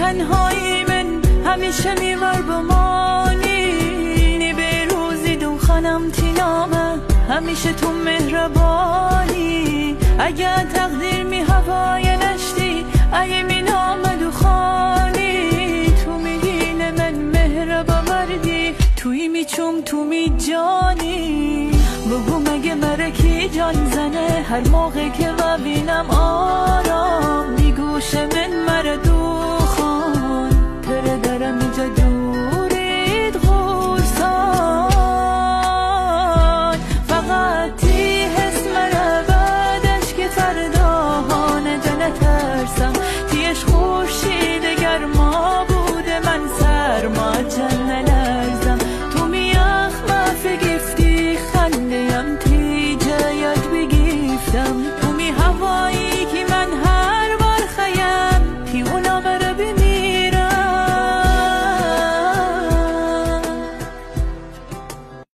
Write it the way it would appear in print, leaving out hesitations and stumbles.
تنهایی من همیشه میور بمانی نی به روزی دو خانم تینامه همیشه تو مهربانی اگه تقدیر می هوای نشتی ای می نامد و خانی تو میگین من مهربا مردی توی میچوم تو می جانی بگو مگه مرکی جان زنه هر موقع که ببینم آرام